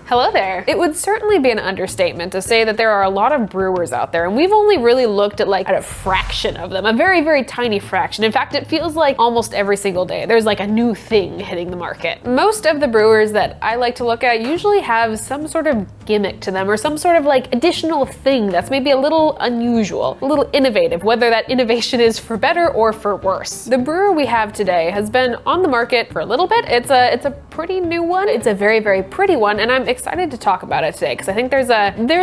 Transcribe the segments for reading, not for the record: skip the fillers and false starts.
Hello there. It would certainly be an understatement to say that there are a lot of brewers out there, and we've only really looked at like a fraction of them, a very, very tiny fraction. In fact, it feels like almost every single day there's like a new thing hitting the market. Most of the brewers that I like to look at usually have some sort of gimmick to them or some sort of like additional thing that's maybe a little unusual, a little innovative, whether that innovation is for better or for worse. The brewer we have today has been on the market for a little bit. It's a pretty new one. It's a very, very pretty one, and I'm excited to talk about it today because I think there's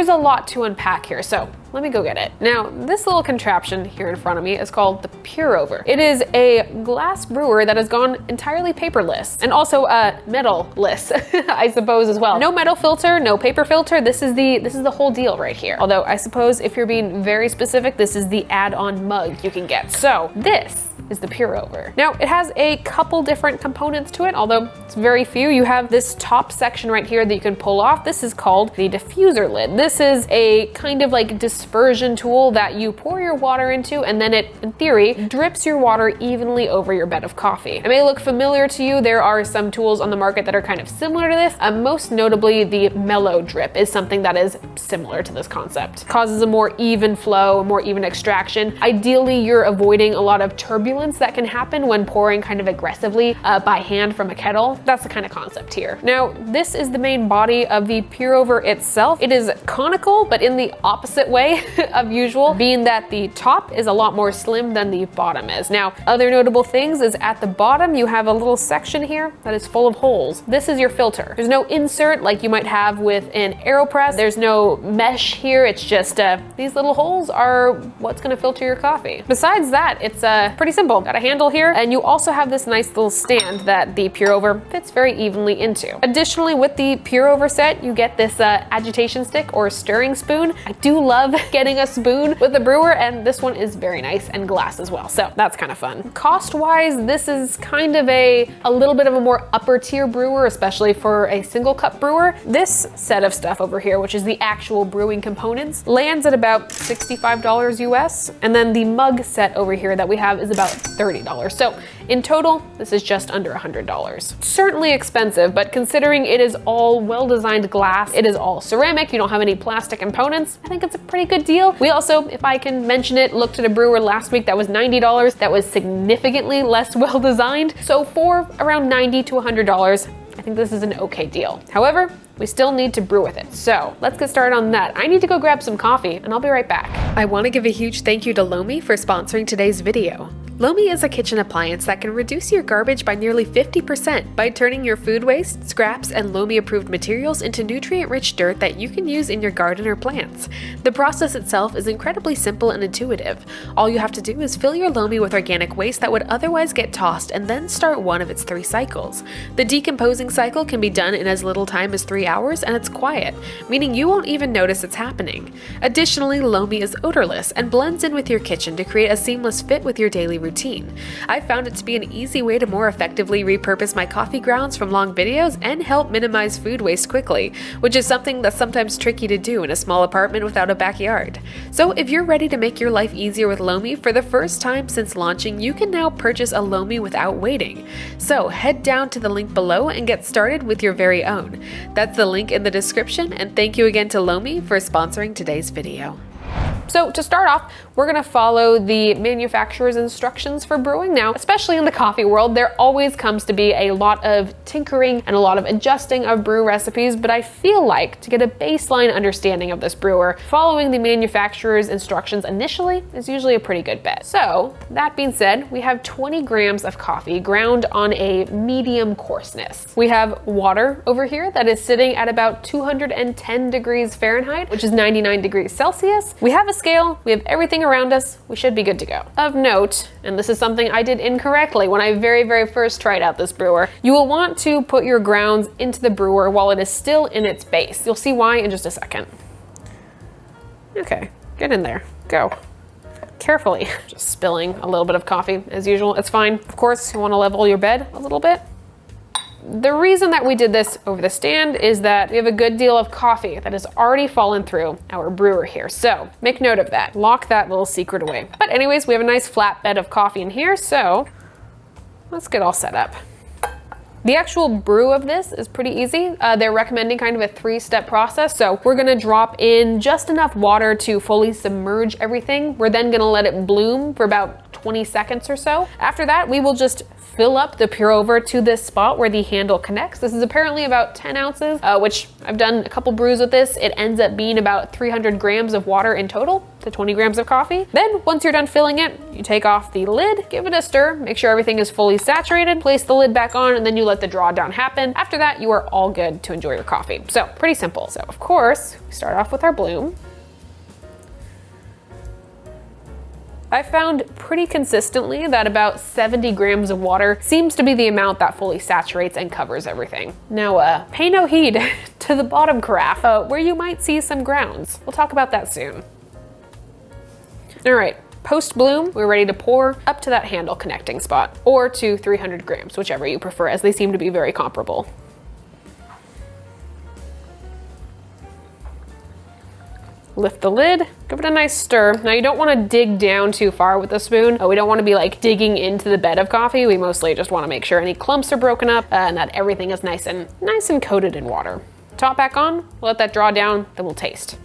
a lot to unpack here. So let me go get it. Now, this little contraption here in front of me is called the Pour Over. It is a glass brewer that has gone entirely paperless and also metal-less, I suppose as well. No metal filter, no paper filter. This is the whole deal right here. Although I suppose if you're being very specific, this is the add-on mug you can get. So this is the Pour Over. Now, it has a couple different components to it, although it's very few. You have this top section right here that you can pull off. This is called the diffuser lid. This is a kind of like dispersion tool that you pour your water into, and then it, in theory, drips your water evenly over your bed of coffee. It may look familiar to you. There are some tools on the market that are kind of similar to this. Most notably, the mellow drip is something that is similar to this concept. It causes a more even flow, a more even extraction. Ideally, you're avoiding a lot of turbulence that can happen when pouring kind of aggressively by hand from a kettle. That's the kind of concept here. Now, this is the main body of the Pour Over itself. It is conical, but in the opposite way of usual, being that the top is a lot more slim than the bottom is. Now, other notable things is at the bottom, you have a little section here that is full of holes. This is your filter. There's no insert like you might have with an AeroPress. There's no mesh here. It's just these little holes are what's gonna filter your coffee. Besides that, it's pretty simple. Got a handle here, and you also have this nice little stand that the Pour Over fits very evenly into. Additionally, with the Pour Over set, you get this agitation stick or stirring spoon. I do love getting a spoon with a brewer, and this one is very nice and glass as well, so that's kind of fun. Cost-wise, this is kind of a little bit of a more upper tier brewer, especially for a single cup brewer. This set of stuff over here, which is the actual brewing components, lands at about $65 US, and then the mug set over here that we have is about $30. So in total, this is just under $100. Certainly expensive, but considering it is all well-designed glass, it is all ceramic, you don't have any plastic components, I think it's a pretty good deal. We also, if I can mention it, looked at a brewer last week that was $90, that was significantly less well-designed. So for around $90 to $100, I think this is an okay deal. However, we still need to brew with it. So let's get started on that. I need to go grab some coffee, and I'll be right back. I want to give a huge thank you to Lomi for sponsoring today's video. Lomi is a kitchen appliance that can reduce your garbage by nearly 50% by turning your food waste, scraps, and Lomi-approved materials into nutrient-rich dirt that you can use in your garden or plants. The process itself is incredibly simple and intuitive. All you have to do is fill your Lomi with organic waste that would otherwise get tossed and then start one of its 3 cycles. The decomposing cycle can be done in as little time as 3 hours, and it's quiet, meaning you won't even notice it's happening. Additionally, Lomi is odorless and blends in with your kitchen to create a seamless fit with your daily routine. I found it to be an easy way to more effectively repurpose my coffee grounds from long videos and help minimize food waste quickly, which is something that's sometimes tricky to do in a small apartment without a backyard. So if you're ready to make your life easier with Lomi for the first time since launching, you can now purchase a Lomi without waiting. So head down to the link below and get started with your very own. That's the link in the description, and thank you again to Lomi for sponsoring today's video. So to start off, we're gonna follow the manufacturer's instructions for brewing. Now, especially in the coffee world, there always comes to be a lot of tinkering and a lot of adjusting of brew recipes, but I feel like to get a baseline understanding of this brewer, following the manufacturer's instructions initially is usually a pretty good bet. So that being said, we have 20 grams of coffee ground on a medium coarseness. We have water over here that is sitting at about 210 degrees Fahrenheit, which is 99 degrees Celsius. We have a scale, we have everything around us, we should be good to go. Of note, and this is something I did incorrectly when I very first tried out this brewer, you will want to put your grounds into the brewer while it is still in its base. You'll see why in just a second. Okay, get in there, go. Carefully, just spilling a little bit of coffee as usual, it's fine. Of course, you want to level your bed a little bit. The reason that we did this over the stand is that we have a good deal of coffee that has already fallen through our brewer here. So make note of that. Lock that little secret away. But anyways, we have a nice flat bed of coffee in here, so let's get all set up. The actual brew of this is pretty easy. They're recommending kind of a 3-step process. So we're gonna drop in just enough water to fully submerge everything. We're then gonna let it bloom for about 20 seconds or so. After that, we will just fill up the pour over to this spot where the handle connects. This is apparently about 10 ounces, which I've done a couple brews with this. It ends up being about 300 grams of water in total to 20 grams of coffee. Then once you're done filling it, you take off the lid, give it a stir, make sure everything is fully saturated, place the lid back on, and then you let the drawdown happen. After that, you are all good to enjoy your coffee. So pretty simple. So of course, we start off with our bloom. I found pretty consistently that about 70 grams of water seems to be the amount that fully saturates and covers everything. Now, pay no heed to the bottom carafe, where you might see some grounds. We'll talk about that soon. All right, post bloom, we're ready to pour up to that handle connecting spot, or to 300 grams, whichever you prefer, as they seem to be very comparable. Lift the lid, give it a nice stir. Now you don't want to dig down too far with the spoon. We don't want to be like digging into the bed of coffee. We mostly just want to make sure any clumps are broken up and that everything is nice and coated in water. Top back on, let that draw down, then we'll taste.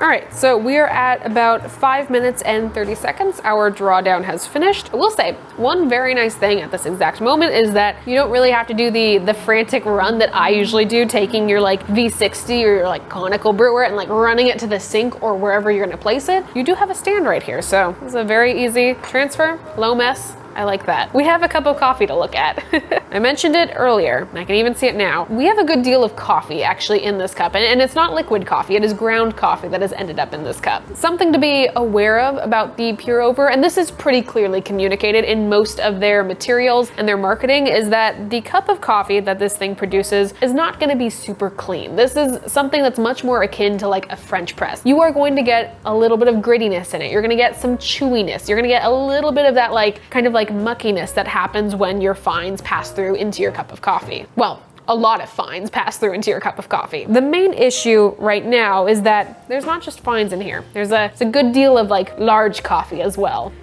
All right, so we're at about 5 minutes and 30 seconds. Our drawdown has finished. I will say, one very nice thing at this exact moment is that you don't really have to do the frantic run that I usually do, taking your like V60 or your like conical brewer and like running it to the sink or wherever you're gonna place it. You do have a stand right here, so it's a very easy transfer, low mess. I like that. We have a cup of coffee to look at. I mentioned it earlier, I can even see it now. We have a good deal of coffee actually in this cup, and it's not liquid coffee, it is ground coffee that has ended up in this cup. Something to be aware of about the pour over, and this is pretty clearly communicated in most of their materials and their marketing, is that the cup of coffee that this thing produces is not gonna be super clean. This is something that's much more akin to like a French press. You are going to get a little bit of grittiness in it. You're gonna get some chewiness. You're gonna get a little bit of that like kind of like muckiness that happens when your fines pass through into your cup of coffee. Well, a lot of fines pass through into your cup of coffee. The main issue right now is that there's not just fines in here. There's a good deal of like large coffee as well.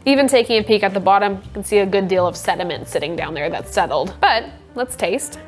Even taking a peek at the bottom, you can see a good deal of sediment sitting down there that's settled. But let's taste.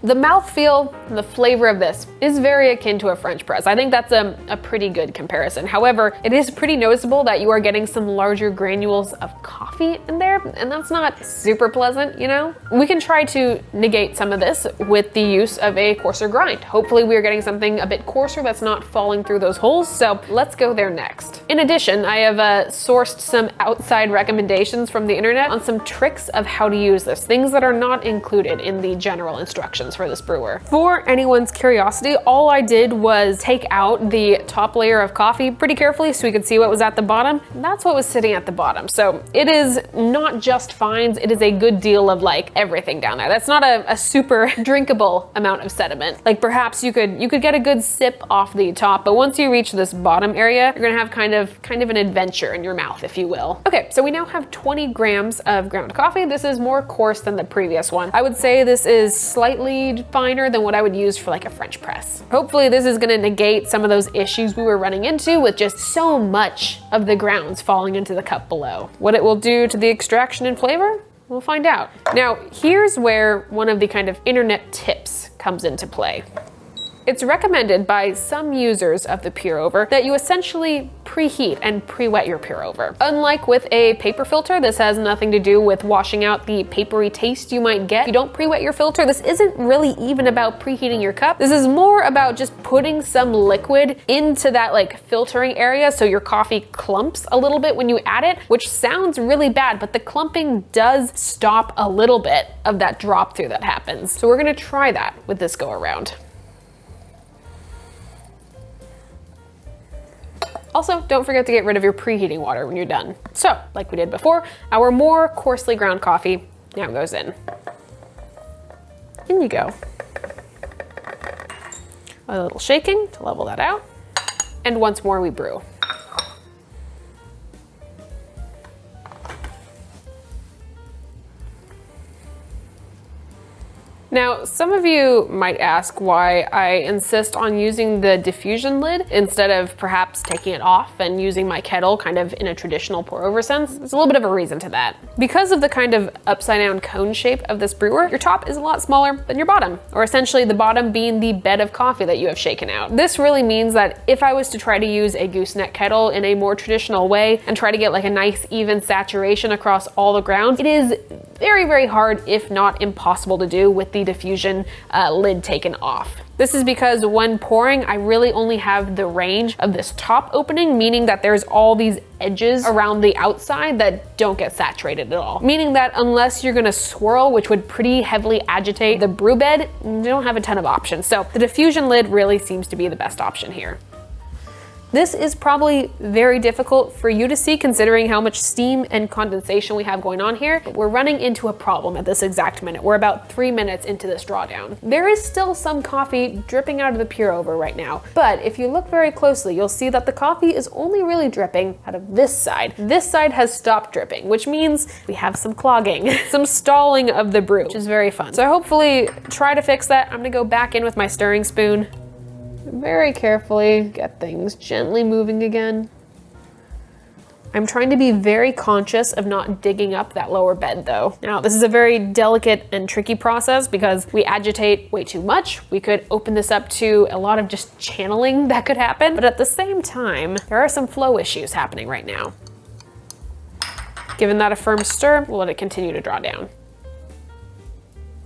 The mouthfeel and the flavor of this is very akin to a French press. I think that's a pretty good comparison. However, it is pretty noticeable that you are getting some larger granules of coffee in there, and that's not super pleasant, you know? We can try to negate some of this with the use of a coarser grind. Hopefully we are getting something a bit coarser that's not falling through those holes, so let's go there next. In addition, I have sourced some outside recommendations from the internet on some tricks of how to use this, things that are not included in the general instructions for this brewer. For anyone's curiosity, all I did was take out the top layer of coffee pretty carefully so we could see what was at the bottom. That's what was sitting at the bottom. So it is not just fines, it is a good deal of like everything down there. That's not a super drinkable amount of sediment. Like perhaps you could get a good sip off the top, but once you reach this bottom area, you're gonna have kind of an adventure in your mouth, if you will. Okay, so we now have 20 grams of ground coffee. This is more coarse than the previous one. I would say this is slightly finer than what I would use for like a French press. Hopefully this is gonna negate some of those issues we were running into with just so much of the grounds falling into the cup below. What it will do to the extraction and flavor, we'll find out. Now, here's where one of the kind of internet tips comes into play. It's recommended by some users of the pour over that you essentially preheat and pre-wet your pour over. Unlike with a paper filter, this has nothing to do with washing out the papery taste you might get. If you don't pre-wet your filter, this isn't really even about preheating your cup. This is more about just putting some liquid into that like filtering area so your coffee clumps a little bit when you add it, which sounds really bad, but the clumping does stop a little bit of that drop through that happens. So we're gonna try that with this go around. Also, don't forget to get rid of your preheating water when you're done. So, like we did before, our more coarsely ground coffee now goes in. In you go. A little shaking to level that out. And once more we brew. Now, some of you might ask why I insist on using the diffusion lid instead of perhaps taking it off and using my kettle kind of in a traditional pour over sense. There's a little bit of a reason to that. Because of the kind of upside down cone shape of this brewer, your top is a lot smaller than your bottom, or essentially the bottom being the bed of coffee that you have shaken out. This really means that if I was to try to use a gooseneck kettle in a more traditional way and try to get like a nice even saturation across all the grounds, it is very, very hard, if not impossible to do with the diffusion lid taken off. This is because when pouring, I really only have the range of this top opening, meaning that there's all these edges around the outside that don't get saturated at all. Meaning that unless you're gonna swirl, which would pretty heavily agitate the brew bed, you don't have a ton of options. So the diffusion lid really seems to be the best option here. This is probably very difficult for you to see considering how much steam and condensation we have going on here. But we're running into a problem at this exact minute. We're about 3 minutes into this drawdown. There is still some coffee dripping out of the pour over right now, but if you look very closely, you'll see that the coffee is only really dripping out of this side. This side has stopped dripping, which means we have some clogging, some stalling of the brew, which is very fun. So hopefully try to fix that. I'm gonna go back in with my stirring spoon. Very carefully get things gently moving again. I'm trying to be very conscious of not digging up that lower bed though. Now, this is a very delicate and tricky process because we agitate way too much. We could open this up to a lot of just channeling that could happen, but at the same time, there are some flow issues happening right now. Given that a firm stir, we'll let it continue to draw down.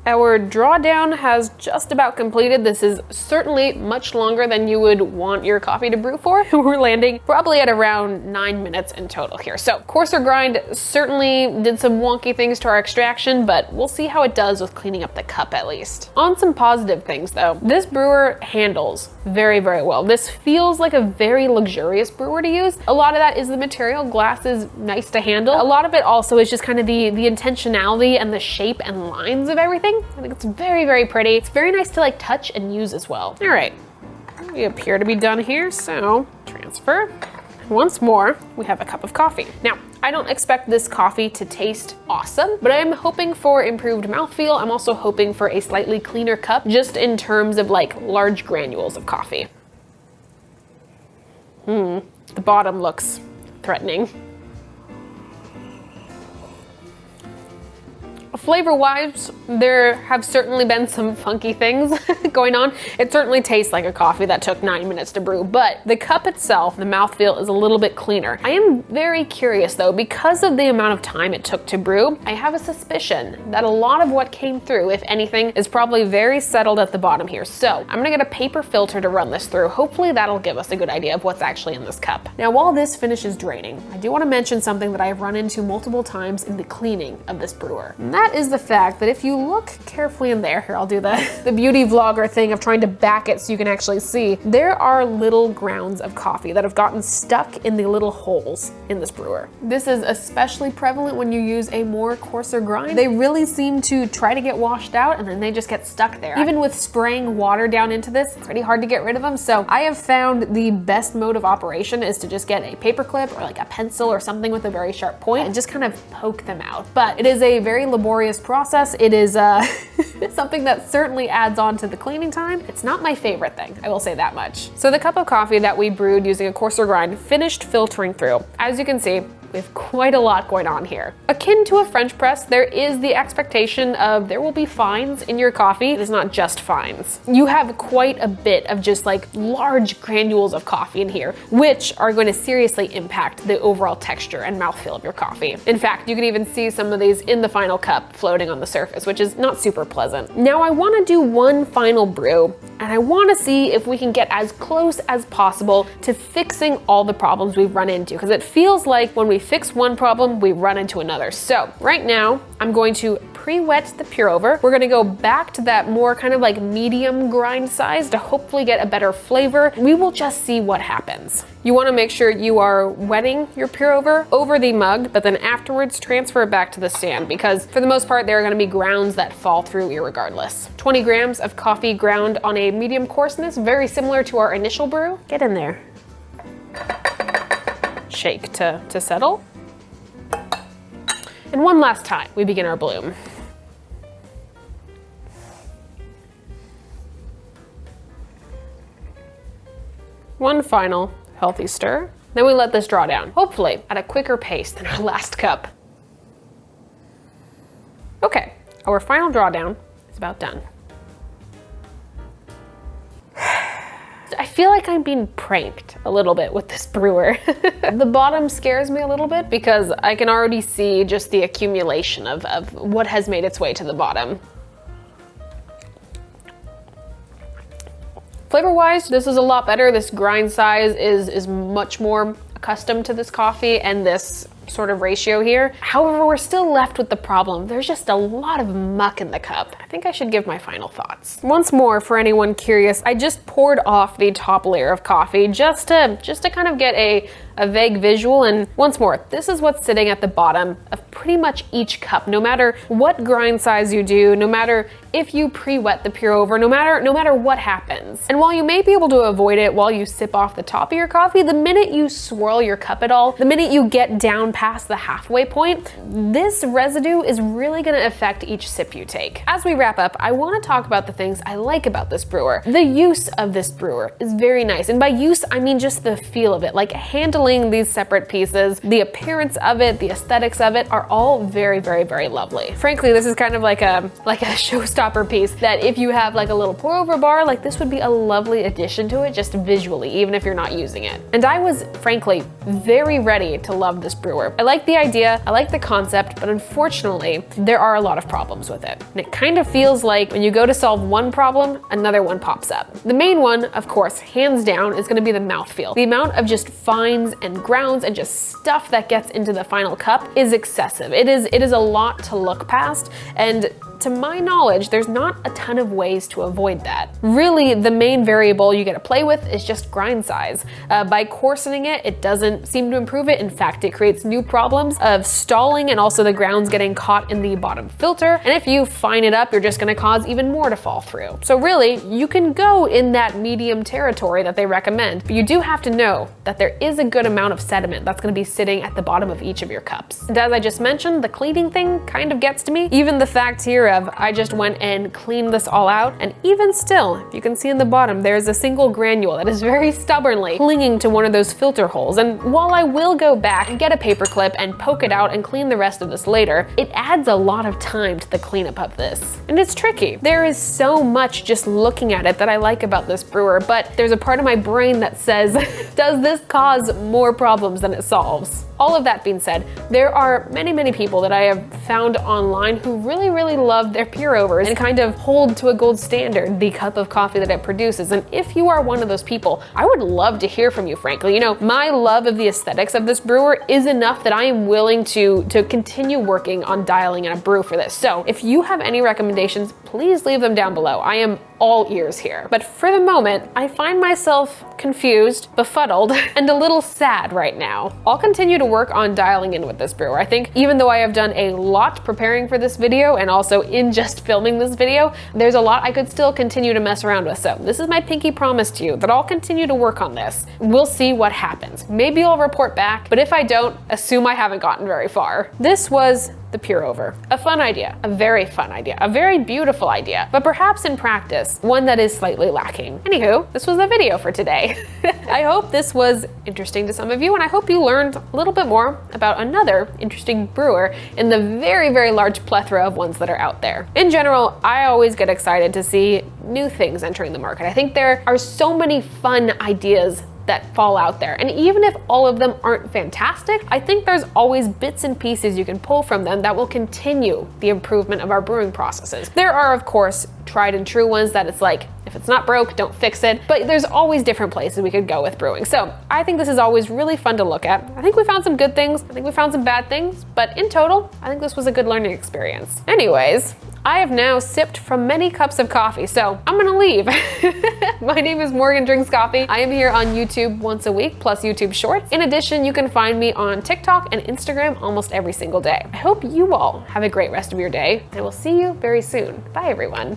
Our drawdown has just about completed. This is certainly much longer than you would want your coffee to brew for. We're landing probably at around 9 minutes in total here. So coarser grind certainly did some wonky things to our extraction, but we'll see how it does with cleaning up the cup at least. On some positive things though, this brewer handles very, very well. This feels like a very luxurious brewer to use. A lot of that is the material. Glass is nice to handle. A lot of it also is just kind of the intentionality and the shape and lines of everything. I think it's very, very pretty. It's very nice to like touch and use as well. All right, we appear to be done here, so transfer. Once more, we have a cup of coffee. Now, I don't expect this coffee to taste awesome, but I'm hoping for improved mouthfeel. I'm also hoping for a slightly cleaner cup, just in terms of like large granules of coffee. The bottom looks threatening. Flavor-wise, there have certainly been some funky things going on. It certainly tastes like a coffee that took 9 minutes to brew, but the cup itself, the mouthfeel is a little bit cleaner. I am very curious though, because of the amount of time it took to brew, I have a suspicion that a lot of what came through, if anything, is probably very settled at the bottom here. So I'm gonna get a paper filter to run this through. Hopefully that'll give us a good idea of what's actually in this cup. Now, while this finishes draining, I do wanna mention something that I have run into multiple times in the cleaning of this brewer. And that is the fact that if you look carefully in there, here I'll do the beauty vlogger thing of trying to back it so you can actually see, there are little grounds of coffee that have gotten stuck in the little holes in this brewer. This is especially prevalent when you use a more coarser grind. They really seem to try to get washed out and then they just get stuck there. Even with spraying water down into this, it's pretty hard to get rid of them. So I have found the best mode of operation is to just get a paper clip or like a pencil or something with a very sharp point and just kind of poke them out. But it is a very laborious process. It is something that certainly adds on to the cleaning time. It's not my favorite thing, I will say that much. So the cup of coffee that we brewed using a coarser grind finished filtering through. As you can see, we have quite a lot going on here. Akin to a French press, there is the expectation of there will be fines in your coffee. It is not just fines. You have quite a bit of just like large granules of coffee in here, which are going to seriously impact the overall texture and mouthfeel of your coffee. In fact, you can even see some of these in the final cup floating on the surface, which is not super pleasant. Now I want to do one final brew, and I want to see if we can get as close as possible to fixing all the problems we've run into, because it feels like when we fix one problem, we run into another. So right now, I'm going to pre-wet the pour over. We're gonna go back to that more kind of like medium grind size to hopefully get a better flavor. We will just see what happens. You wanna make sure you are wetting your pour over the mug, but then afterwards transfer it back to the stand, because for the most part, there are gonna be grounds that fall through irregardless. 20 grams of coffee ground on a medium coarseness, very similar to our initial brew. Get in there. Shake to settle. And one last time, we begin our bloom. One final healthy stir. Then we let this draw down, hopefully at a quicker pace than our last cup. Okay, our final drawdown is about done. I feel like I'm being pranked a little bit with this brewer. The bottom scares me a little bit because I can already see just the accumulation of what has made its way to the bottom. Flavor-wise, this is a lot better. This grind size is much more accustomed to this coffee and this sort of ratio here. However, we're still left with the problem. There's just a lot of muck in the cup. I think I should give my final thoughts. Once more, for anyone curious, I just poured off the top layer of coffee just to kind of get a vague visual. And once more, this is what's sitting at the bottom of pretty much each cup, no matter what grind size you do, no matter if you pre-wet the pour over, no matter what happens. And while you may be able to avoid it while you sip off the top of your coffee, the minute you swirl your cup at all, the minute you get down past the halfway point, this residue is really gonna affect each sip you take. As we wrap up, I wanna talk about the things I like about this brewer. The use of this brewer is very nice. And by use, I mean just the feel of it, like handling these separate pieces, the appearance of it, the aesthetics of it are all very, very, very lovely. Frankly, this is kind of like a showstopper piece that if you have like a little pour over bar, like this would be a lovely addition to it just visually, even if you're not using it. And I was frankly very ready to love this brewer. I like the idea, I like the concept, but unfortunately, there are a lot of problems with it. And it kind of feels like when you go to solve one problem, another one pops up. The main one, of course, hands down, is gonna be the mouthfeel. The amount of just fines and grounds and just stuff that gets into the final cup is excessive. It is a lot to look past, and to my knowledge, there's not a ton of ways to avoid that. Really, the main variable you get to play with is just grind size. By coarsening it, it doesn't seem to improve it. In fact, it creates new problems of stalling and also the grounds getting caught in the bottom filter. And if you fine it up, you're just gonna cause even more to fall through. So really, you can go in that medium territory that they recommend, but you do have to know that there is a good amount of sediment that's gonna be sitting at the bottom of each of your cups. And as I just mentioned, the cleaning thing kind of gets to me. Even the fact here I just went and cleaned this all out, and even still, if you can see in the bottom, there's a single granule that is very stubbornly clinging to one of those filter holes. And while I will go back and get a paper clip and poke it out and clean the rest of this later, it adds a lot of time to the cleanup of this. And it's tricky. There is so much just looking at it that I like about this brewer, but there's a part of my brain that says, does this cause more problems than it solves? All of that being said, there are many, many people that I have found online who really, really love their pour overs and kind of hold to a gold standard the cup of coffee that it produces. And if you are one of those people, I would love to hear from you, frankly. You know, my love of the aesthetics of this brewer is enough that I am willing to continue working on dialing in a brew for this. So if you have any recommendations, please leave them down below. I am all ears here. But for the moment, I find myself confused, befuddled, and a little sad right now. I'll continue to work on dialing in with this brewer. I think even though I have done a lot preparing for this video and also in just filming this video, there's a lot I could still continue to mess around with. So this is my pinky promise to you that I'll continue to work on this. We'll see what happens. Maybe I'll report back, but if I don't, assume I haven't gotten very far. This was the pour over. A fun idea, a very fun idea, a very beautiful idea, but perhaps in practice, one that is slightly lacking. Anywho, this was the video for today. I hope this was interesting to some of you, and I hope you learned a little bit more about another interesting brewer in the very, very large plethora of ones that are out there. In general, I always get excited to see new things entering the market. I think there are so many fun ideas that fall out there. And even if all of them aren't fantastic, I think there's always bits and pieces you can pull from them that will continue the improvement of our brewing processes. There are, of course, tried and true ones that it's like, if it's not broke, don't fix it. But there's always different places we could go with brewing. So I think this is always really fun to look at. I think we found some good things. I think we found some bad things. But in total, I think this was a good learning experience. Anyways, I have now sipped from many cups of coffee, so I'm gonna leave. My name is Morgan Drinks Coffee. I am here on YouTube once a week, plus YouTube Shorts. In addition, you can find me on TikTok and Instagram almost every single day. I hope you all have a great rest of your day, and we'll see you very soon. Bye, everyone.